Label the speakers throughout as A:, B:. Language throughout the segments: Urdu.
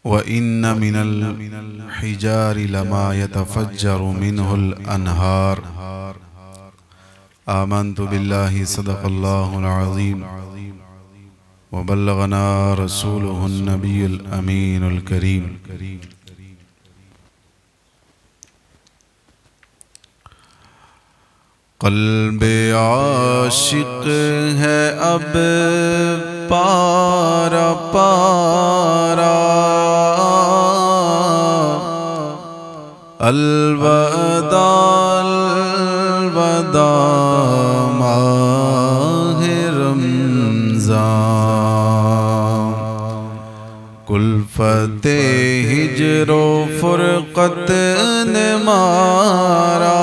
A: وَإِنَّ مِنَ الْحِجَارِ لَمَا يَتَفَجَّرُ مِنْهُ الْأَنْهَارُ آمنت بالله صدق الله العظيم وبلغنا رسوله النبي الأمين الكريم. قلب عاشق ہے اب پارا پارا، الوداع الوداع ماہ رمضان، کلفت ہجر و فرقت نے مارا،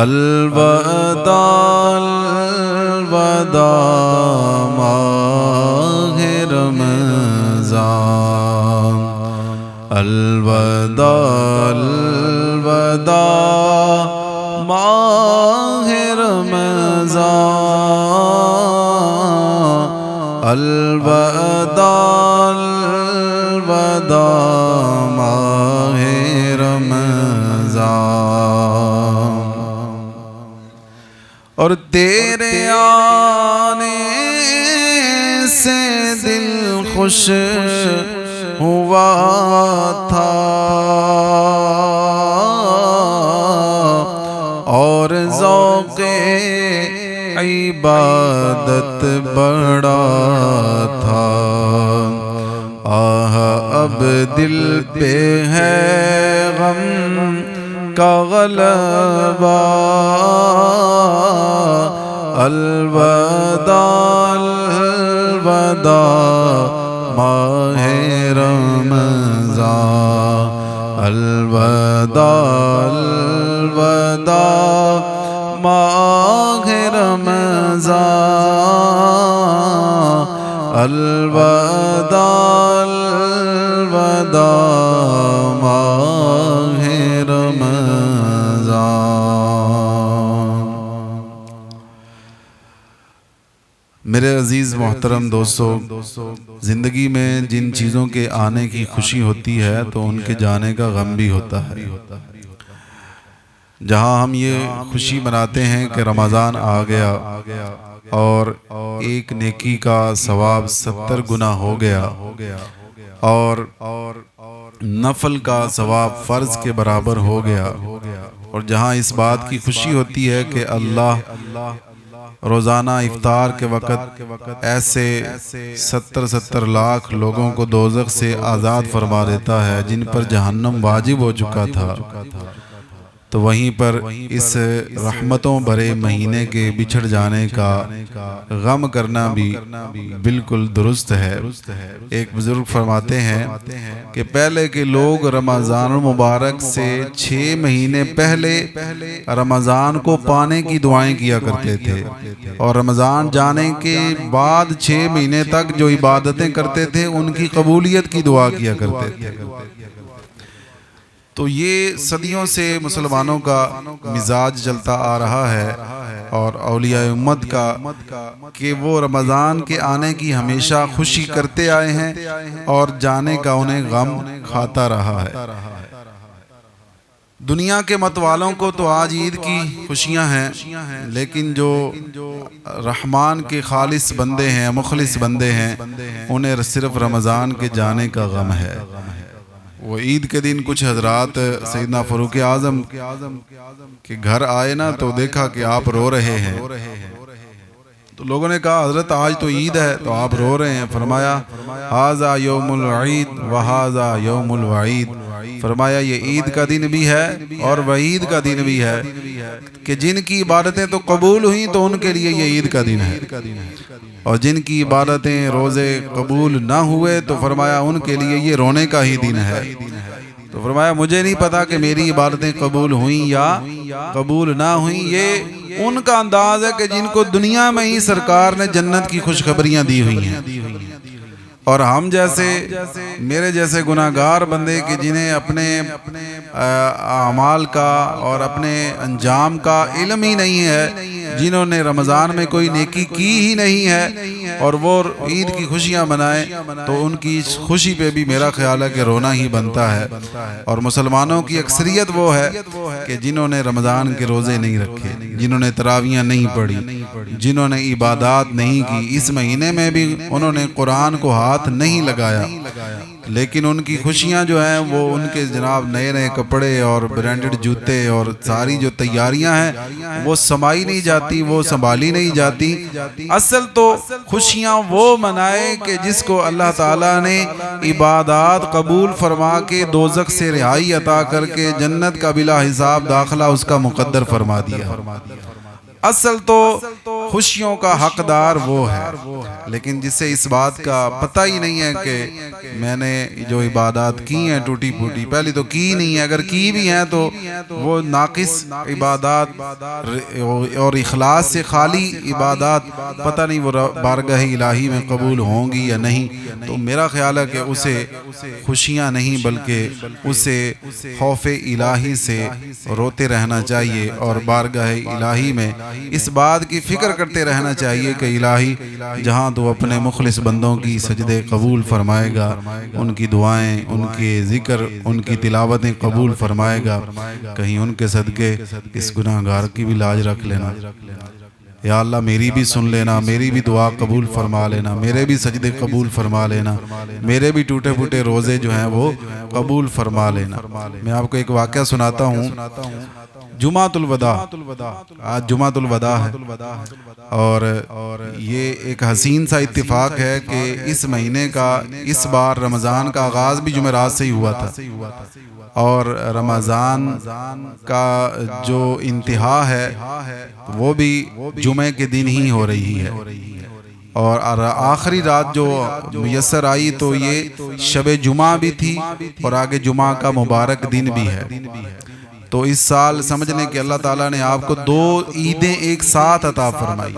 A: الوداع الوداع ماہ رمضان، الوداع الوداع ماہ رمضان، الوداع الوداع ماہ رمضان. اور تیرے آنے سے دل خوش ہوا تھا، اور ذوق عبادت بڑا تھا. آہ اب دل پہ ہے غم کا غلبہ، الوداع الوداع ماہ رمضان، الوداع الوداع ماہ رمضان، الوداع الوداع ماہ رمضان. میرے عزیز محترم دوستو، زندگی میں جن چیزوں کے آنے کی خوشی ہوتی ہے تو ان کے جانے کا غم بھی ہوتا ہے. جہاں ہم یہ خوشی مناتے ہیں کہ رمضان آ گیا اور ایک نیکی کا ثواب 70 گنا ہو گیا، اور نفل کا ثواب فرض کے برابر ہو گیا، اور جہاں اس بات کی خوشی ہوتی ہے کہ اللہ روزانہ افطار کے وقت ایسے 70 لاکھ لوگوں کو دوزخ سے آزاد فرما دیتا ہے جن پر جہنم واجب ہو چکا تھا، تو وہیں پر اس رحمتوں بھرے مہینے کے بچھڑ جانے کا غم کرنا بھی بالکل درست ہے. ایک بزرگ فرماتے ہیں کہ پہلے کے لوگ رمضان المبارک سے 6 مہینے پہلے رمضان کو پانے کی دعائیں کیا کرتے تھے، اور رمضان جانے کے بعد 6 مہینے تک جو عبادتیں کرتے تھے ان کی قبولیت کی دعا کیا کرتے تھے. تو یہ صدیوں سے مسلمانوں کا مزاج چلتا آ رہا ہے، اور اولیاء امت کا کہ وہ رمضان کے آنے کی ہمیشہ خوشی کرتے آئے ہیں اور جانے کا انہیں غم کھاتا رہا ہے. دنیا کے مت والوں کو تو آج عید کی خوشیاں ہیں، لیکن جو رحمان کے خالص بندے ہیں، مخلص بندے ہیں، انہیں صرف رمضان کے جانے کا غم ہے. وہ عید کے دن کچھ حضرات سیدنا فاروق اعظم کے گھر آئے نا، تو دیکھا کہ آپ رو رہے ہیں. تو لوگوں نے کہا حضرت آج تو عید ہے تو آپ رو رہے ہیں. فرمایا ھذا یوم العید وھذا یوم الوعید، فرمایا یہ عید کا دن بھی ہے اور وعید کا دن بھی ہے، کہ جن کی عبادتیں تو قبول ہوئیں تو ان کے لیے یہ عید کا دن ہے، اور جن کی عبادتیں روزے قبول نہ ہوئے تو فرمایا ان کے لیے یہ رونے کا ہی دن ہے. تو فرمایا مجھے نہیں پتا کہ میری عبادتیں قبول ہوئیں یا قبول نہ ہوئیں، یہ ان کا انداز ہے کہ جن کو دنیا میں ہی سرکار نے جنت کی خوشخبریاں دی ہوئی ہیں، اور ہم جیسے میرے جیسے گناہگار بندے کہ جنہیں اپنے اعمال کا اور اپنے انجام کا علم ہی نہیں ہے، جنہوں نے رمضان میں کوئی نیکی کی ہی نہیں ہے، اور وہ عید کی خوشیاں منائیں تو ان کی خوشی پہ بھی میرا خیال ہے کہ رونا ہی بنتا ہے۔ اور مسلمانوں کی اکثریت وہ ہے کہ جنہوں نے رمضان کے روزے نہیں رکھے، جنہوں نے تراویحیں نہیں پڑھی، جنہوں نے عبادات نہیں کی، اس مہینے میں بھی انہوں نے قرآن کو ہاتھ نہیں لگایا، لیکن ان کی خوشیاں جو ہیں وہ ان کے جناب نئے نئے کپڑے اور برانڈڈ جوتے اور ساری جو تیاریاں ہیں وہ سمائی نہیں جاتی، وہ سنبھالی نہیں جاتی۔ اصل تو خوشیاں وہ منائے کہ جس کو اللہ تعالیٰ نے عبادات قبول فرما کے دوزخ سے رہائی عطا کر کے جنت کا بلا حساب داخلہ اس کا مقدر فرما دیا۔ اصل تو خوشیوں کا حقدار وہ ہے، لیکن جسے اس بات کا پتہ ہی نہیں ہے کہ میں نے جو عبادات کی ہیں ٹوٹی پھوٹی، پہلی تو کی نہیں ہے، اگر کی بھی ہیں تو وہ ناقص عبادات اور اخلاص سے خالی عبادات، پتہ نہیں وہ بارگاہ الہی میں قبول ہوں گی یا نہیں۔ تو میرا خیال ہے کہ اسے خوشیاں نہیں بلکہ اسے خوف الہی سے روتے رہنا چاہیے اور بارگاہ الہی میں اس بات کی فکر کرتے رہنا چاہیے کہ الہی جہاں تو اپنے مخلص بندوں کی سجدے قبول فرمائے گا، ان کی دعائیں، ان کے ذکر، ان کی تلاوتیں قبول فرمائے گا، کہیں ان کے صدقے اس گناہگار کی بھی لاج رکھ لینا۔ یا اللہ میری بھی سن لینا، میری بھی دعا قبول فرما لینا، میرے بھی سجدے قبول فرما لینا، میرے بھی ٹوٹے پھوٹے روزے جو ہیں وہ قبول فرما لینا۔ میں آپ کو ایک واقعہ سناتا ہوں۔ جمعۃ الوداع، آج جمعۃ الوداع ہے، اور یہ ایک حسین سا اتفاق ہے کہ اس مہینے کا اس بار رمضان کا آغاز بھی جمعرات سے ہی ہوا تھا، اور رمضان کا جو انتہا ہے وہ بھی جمعے کے دن ہی ہو رہی ہے، اور آخری رات جو میسر آئی تو یہ شب جمعہ بھی تھی اور آگے جمعہ کا مبارک دن بھی ہے۔ تو اس سال سمجھ لیں کہ اللہ تعالیٰ نے آپ کو 2 عیدیں ایک ساتھ عطا فرمائی۔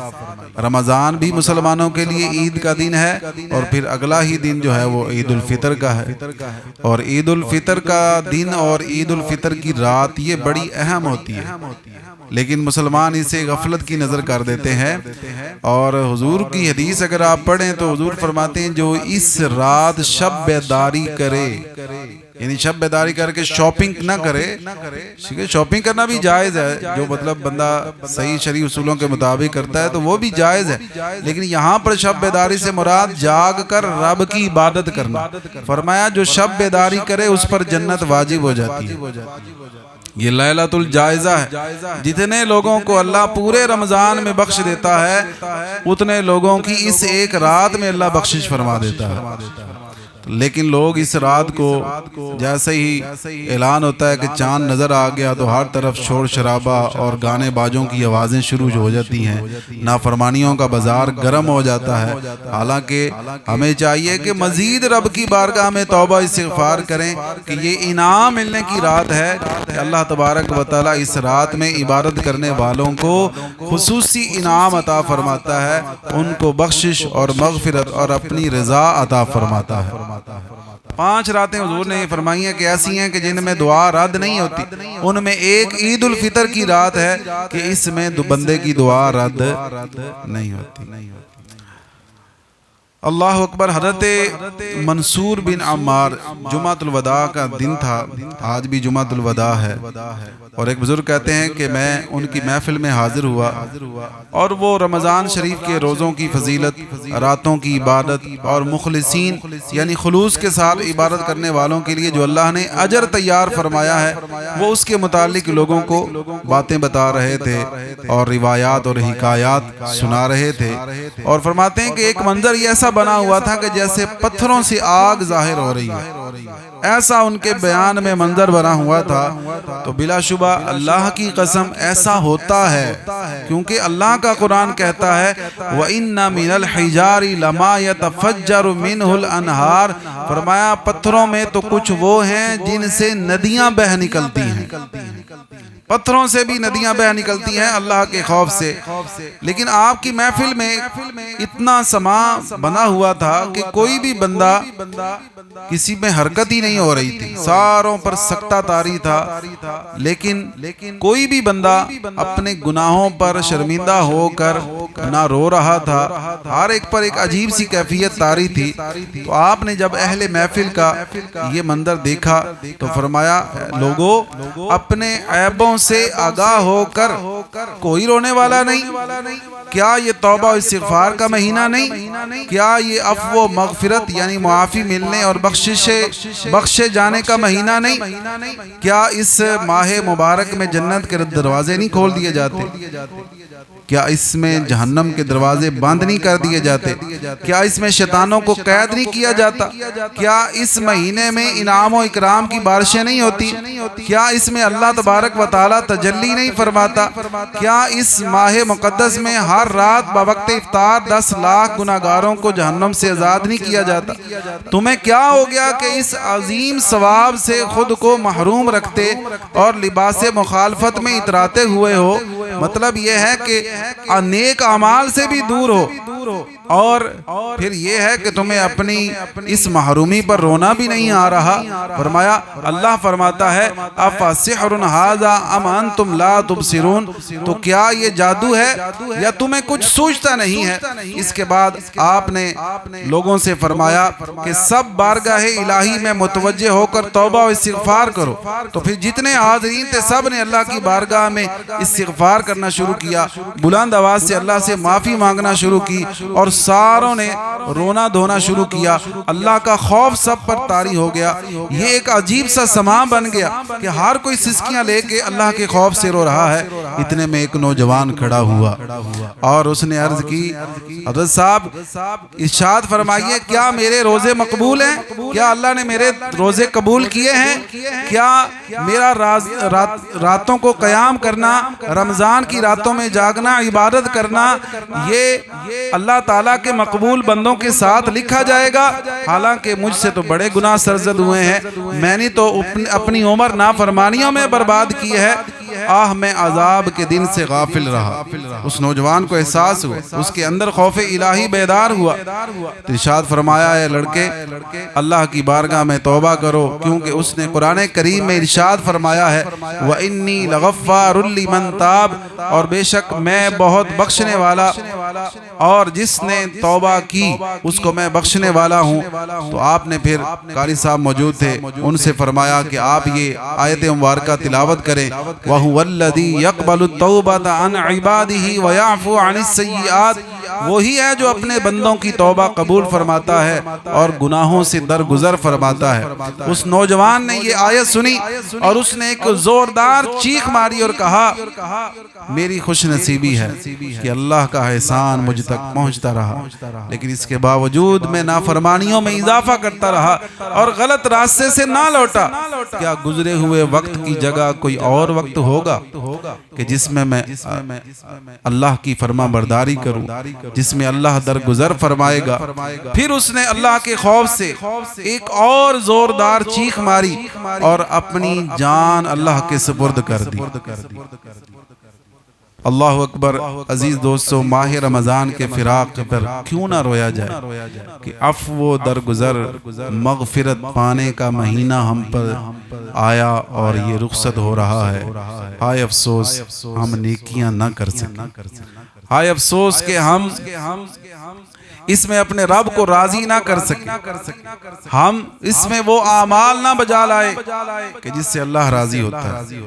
A: رمضان بھی مسلمانوں کے لیے عید کا دن ہے، اور پھر اگلا ہی دن جو ہے وہ عید الفطر کا ہے، اور عید الفطر کا دن اور عید الفطر کی رات یہ بڑی اہم ہوتی ہے، لیکن مسلمان اسے غفلت کی نظر کر دیتے ہیں۔ اور حضور کی حدیث اگر آپ پڑھیں تو حضور فرماتے ہیں جو اس رات شب بیداری کرے، یعنی شب بیداری کر کے شاپنگ نہ کرے، شاپنگ کرنا بھی جائز ہے، جو مطلب بندہ صحیح شرعی اصولوں کے مطابق کرتا ہے تو وہ بھی جائز ہے، لیکن یہاں پر شب بیداری سے مراد جاگ کر رب کی عبادت کرنا۔ فرمایا جو شب بیداری کرے اس پر جنت واجب ہو جاتی ہے۔ یہ لیلۃ الجائزہ ہے۔ جتنے لوگوں کو اللہ پورے رمضان میں بخش دیتا ہے اتنے لوگوں کی اس ایک رات میں اللہ بخشش فرما دیتا ہے، لیکن لوگ اس رات کو جیسے ہی اعلان ہوتا ہے کہ چاند نظر آ گیا تو ہر طرف شور شرابہ اور گانے باجوں کی آوازیں شروع ہو جاتی ہیں، نافرمانیوں کا بازار گرم ہو جاتا ہے۔ حالانکہ ہمیں چاہیے کہ مزید رب کی بارگاہ میں توبہ استغفار کریں کہ یہ انعام ملنے کی رات ہے کہ اللہ تبارک و تعالیٰ اس رات میں عبادت کرنے والوں کو خصوصی انعام عطا فرماتا ہے، ان کو بخشش اور مغفرت اور اپنی رضا عطا فرماتا ہے۔ 5 راتیں حضور نے فرمائی ہیں کہ ایسی ہیں کہ جن میں دعا رد نہیں ہوتی، ان میں ایک عید الفطر کی رات ہے کہ اس میں بندے کی دعا رد نہیں ہوتی۔ اللہ اکبر۔ حضرت منصور بن عمار، جمعۃ الوداع کا دن تھا، آج بھی جمعۃ الوداع ہے، اور ایک بزرگ کہتے ہیں کہ میں ان کی محفل میں حاضر ہوا، اور وہ رمضان شریف کے روزوں کی فضیلت، راتوں کی عبادت اور مخلصین یعنی خلوص کے ساتھ عبادت کرنے والوں کے لیے جو اللہ نے اجر تیار فرمایا ہے وہ اس کے متعلق لوگوں کو باتیں بتا رہے تھے اور روایات اور حکایات سنا رہے تھے، اور فرماتے ہیں کہ ایک منظر یہ ایسا بنا ہوا تھا کہ جیسے پتھروں سے آگ ظاہر ہو رہی ہے، ایسا ان کے بیان میں منظر بنا ہوا تھا۔ تو بلا شبہ اللہ کی قسم ایسا ہوتا ہے، کیونکہ اللہ کا قرآن کہتا ہے وَإِنَّ مِنَ الْحِجَارِ لَمَا يَتَفَجَّرُ مِنْهُ الْأَنْهَارِ، فرمایا پتھروں میں تو کچھ وہ ہیں جن سے ندیاں بہہ نکلتی ہیں۔ پتھروں سے بھی ندیاں بہہ نکلتی ہیں اللہ کے خوف سے. لیکن آپ کی محفل میں اتنا سما بنا ہوا تھا کہ کوئی بھی بندہ کسی میں حرکت ہی نہیں ہو رہی تھی, ساروں پر سکتہ طاری تھا, لیکن کوئی بھی بندہ اپنے گناہوں پر شرمندہ ہو کر نہ رو رہا تھا, ہر ایک پر ایک عجیب سی کیفیت طاری تھی. تو آپ نے جب اہل محفل کا یہ منظر دیکھا تو فرمایا, لوگوں اپنے عیبوں سے آگاہ ہو کر کوئی رونے والا نہیں؟ کیا یہ توبہ و استغفار کا مہینہ نہیں؟ کیا یہ عفو و مغفرت یعنی معافی ملنے اور بخشے جانے کا مہینہ نہیں؟ کیا اس ماہ مبارک میں جنت کے دروازے نہیں کھول دیے جاتے؟ کیا اس میں جہنم کے دروازے بند نہیں کر دیے جاتے؟ کیا اس میں شیطانوں کو قید نہیں کیا جاتا؟ کیا اس مہینے میں انعام و اکرام کی بارشیں نہیں ہوتی؟ کیا اس میں اللہ تبارک و تعالی تجلی نہیں فرماتا؟ کیا اس ماہ مقدس میں ہر رات بوقت افطار 10 لاکھ گناہگاروں کو جہنم سے آزاد نہیں کیا جاتا؟ تمہیں کیا ہو گیا کہ اس عظیم ثواب سے خود کو محروم رکھتے اور لباس مخالفت میں اتراتے ہوئے ہو؟ مطلب یہ ہے کہ نیک اعمال سے بھی دور ہو, اور پھر یہ ہے کہ تمہیں اپنی اس محرومی پر رونا بھی نہیں آ رہا. فرمایا, اللہ فرماتا ہے, افسحر ھذا ام انتم لا تبصرون, تو کیا یہ جادو ہے یا تمہیں کچھ سوچتا نہیں ہے؟ اس کے بعد آپ نے لوگوں سے فرمایا کہ سب بارگاہ الہی میں متوجہ ہو کر توبہ و استغفار کرو. تو پھر جتنے حاضرین تھے سب نے اللہ کی بارگاہ میں استغفار کرنا شروع کیا, بلند آواز سے اللہ سے معافی مانگنا شروع کی, اور ساروں نے رونا دھونا شروع کیا. اللہ کا خوف سب پر طاری ہو گیا. یہ ایک عجیب سا سما بن گیا کہ ہر کوئی سسکیاں لے کے اللہ کے خوف سے رو رہا ہے. اتنے میں ایک نوجوان کھڑا ہوا اور اس نے عرض کی, حضرت صاحب ارشاد فرمائیے, کیا میرے روزے مقبول ہیں؟ کیا اللہ نے میرے روزے قبول کیے ہیں؟ کیا میرا راتوں کو قیام کرنا, رمضان کی راتوں میں جاگنا, عبادت کرنا, یہ اللہ تعالیٰ کے مقبول بندوں کے ساتھ لکھا جائے گا؟ حالانکہ مجھ سے تو بڑے گناہ سرزد ہوئے ہیں, میں نے تو اپنی عمر نافرمانیوں میں برباد کی ہے. میں عذاب کے دن سے غافل رہا. اس نوجوان کو احساس ہوا, اس کے اندر خوف الہی بیدار ہوا. تو ارشاد فرمایا, ہے لڑکے اللہ کی بارگاہ میں توبہ کرو, کیونکہ اس نے قرآن کریم میں ارشاد فرمایا ہے, وَإِنِّي لَغَفَّارٌ لِمَن تَابَ, اور بے شک میں بہت بخشنے والا, اور جس نے توبہ کی اس کو میں بخشنے والا ہوں. تو آپ نے پھر قاری صاحب موجود تھے, ان سے فرمایا کہ آپ یہ آیت مبارکہ تلاوت کریں, وَهُوَ الَّذِي يَقْبَلُ التَّوْبَةَ عَنْ عِبَادِهِ وَيَعْفُو عَنِ السَّيِّئَاتِ, وہی ہے جو اپنے بندوں کی توبہ قبول فرماتا ہے اور گناہوں سے درگزر فرماتا ہے. اس نوجوان نے یہ آیت سنی اور اس نے ایک زوردار چیخ ماری اور کہا, میری خوش نصیبی ہے کہ اللہ کا احسان مجھ تک پہنچتا رہا, لیکن اس کے باوجود میں نافرمانیوں میں اضافہ کرتا رہا اور غلط راستے سے نہ لوٹا. کیا گزرے ہوئے وقت کی جگہ کوئی اور وقت ہوگا کہ جس میں میں اللہ کی فرما برداری کروں, جس میں اللہ درگزر فرمائے گا؟ پھر اس نے اللہ کے خوف سے ایک اور زوردار چیخ ماری اور اپنی جان اللہ کے سپرد کر دی. اللہ اکبر. عزیز دوستو, ماہ رمضان کے فراق پر کیوں نہ رویا جائے کہ عفو درگزر مغفرت پانے کا مہینہ ہم پر آیا اور یہ رخصت ہو رہا ہے. ہائے افسوس ہم نیکیاں نہ کر سکیں, ہائے افسوس کہ ہم اس میں اپنے رب کو راضی نہ کر سکیں, ہم اس میں وہ اعمال نہ بجا لائے کہ جس سے اللہ راضی ہوتا ہے,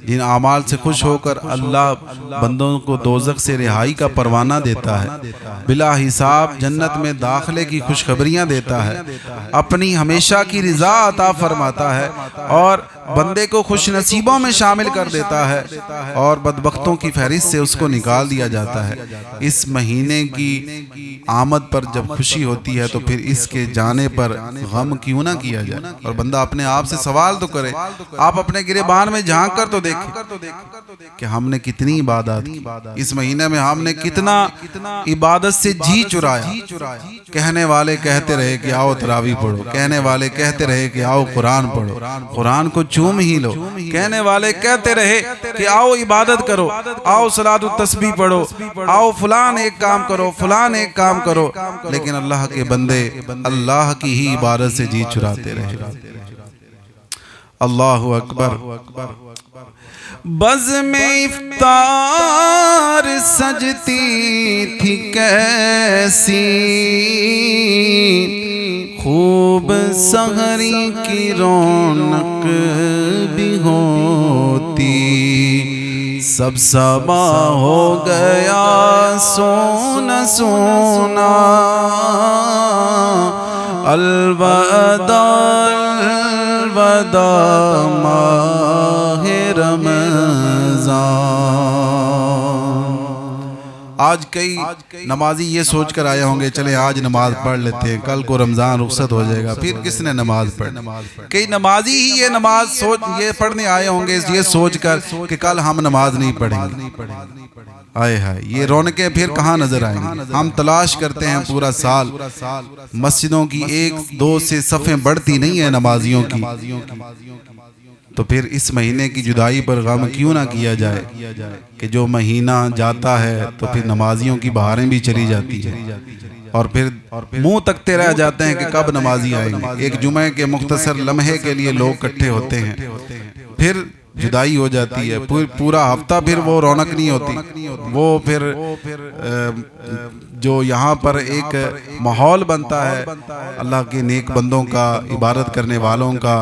A: جن اعمال سے خوش ہو کر اللہ بندوں کو دوزخ سے رہائی کا پروانہ دیتا ہے, بلا حساب جنت میں داخلے کی خوشخبریاں دیتا ہے, اپنی ہمیشہ کی رضا عطا فرماتا ہے اور بندے کو خوش نصیبوں میں شامل کر دیتا ہے, اور بدبختوں کی فہرست سے اس کو نکال دیا جاتا ہے. اس مہینے کی آمد پر جب خوشی ہوتی ہے تو پھر اس کے جانے پر غم کیوں نہ کیا جائے؟ اور بندہ اپنے آپ سے سوال تو کرے، آپ اپنے گریبان میں جھانک کر تو دیکھیں کہ ہم نے کتنی عبادت کی، اس مہینے میں ہم نے کتنا عبادت سے جی چرایا۔ کہنے والے کہتے رہے کہ آؤ تراویح پڑھو، کہنے والے کہتے رہے کہ آؤ قرآن پڑھو، قرآن کو چوم ہی لو، کہنے والے کہتے رہے کہ آؤ عبادت کرو، آؤ صلاۃ التسبیح پڑھو، آؤ فلان ایک کام کرو، فلان ایک کام کرو، لیکن اللہ کے بندے اللہ کی ہی عبادت سے جی چراتے رہے۔ اللہ اکبر۔ بزم افطار سجتی تھی کیسی، خوب سحری کی رونق بھی ہوتی، سب سبا ہو گیا سونا سونا، الوداع الوداع ماہ رمضان۔ آج کئی نمازی یہ سوچ کر آئے ہوں گے چلے آج نماز پڑھ لیتے ہیں، کل کو رمضان رخصت ہو جائے گا، پھر کس نے نماز پڑھنی؟ کئی نمازی ہی یہ نماز یہ پڑھنے آئے ہوں گے یہ سوچ کر کہ کل ہم نماز نہیں پڑھیں گے۔ آئے ہائے، یہ رونقیں پھر کہاں نظر آئیں گی؟ ہم تلاش کرتے ہیں پورا سال، مسجدوں کی ایک دو سے صفیں بڑھتی نہیں ہیں نمازیوں کی، تو پھر اس مہینے کی جدائی پر غم کیوں نہ کیا جائے کہ جو مہینہ جاتا ہے تو پھر نمازیوں کی بہاریں بھی چلی جاتی ہیں، اور پھر منہ تکتے رہ جاتے ہیں کہ کب نمازی آئیں گے۔ ایک جمعے کے مختصر لمحے کے لیے لوگ اکٹھے ہوتے ہیں، پھر جدائی ہو جاتی ہے، پورا ہفتہ پھر وہ رونق نہیں ہوتی، وہ پھر جو یہاں پر ایک ماحول بنتا ہے اللہ کے نیک بندوں کا، عبادت کرنے والوں کا،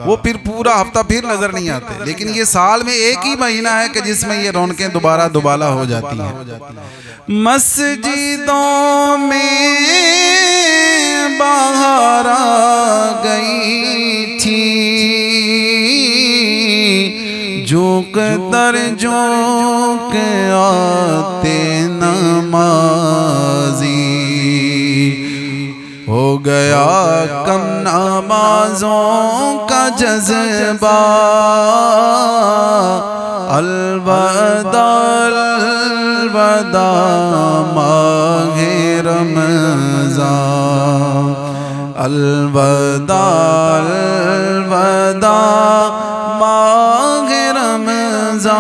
A: وہ پھر پورا ہفتہ پھر نظر نہیں آتے۔ لیکن یہ سال میں ایک ہی مہینہ ہے کہ جس میں یہ رونقیں دوبارہ دوبالا ہو جاتی ہیں۔ مسجدوں میں بہار آ گئی تھی، جو قدر جو کہ آتے نمازی، ہو گیا کم نمازوں کا جذبہ، الوداع الوداع ماہ رمضان، الوداع الوداع ماہ رمضان،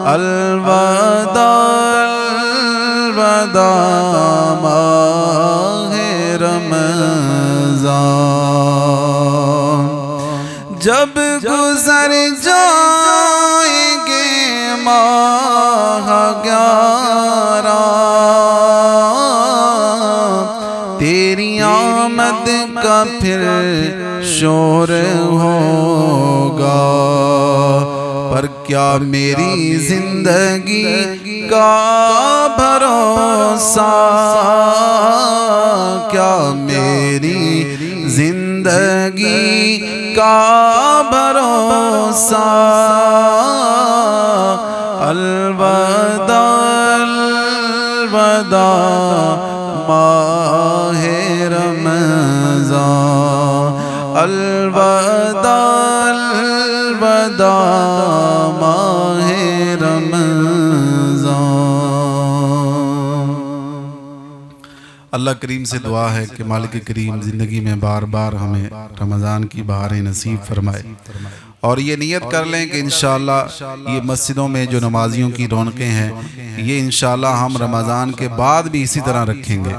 A: الوداع الوداع ماہ رمضان۔ جب گزر جائیں گے ماہ 11، تیری آمد کا پھر شور ہوگا، پر کیا میری زندگی کا بھروسہ، کیا میری زندگی کا بھروسہ، الوداع الوداع ماہ رمضان، الوداع الوداع ماہ رمضان۔ اللہ کریم سے دعا ہے کہ مالک کریم زندگی میں بار بار ہمیں رمضان کی بہاریں نصیب فرمائے، اور یہ نیت کر لیں کہ انشاءاللہ یہ مسجدوں میں جو نمازیوں کی رونقیں ہیں یہ انشاءاللہ ہم رمضان کے بعد بھی اسی طرح رکھیں گے۔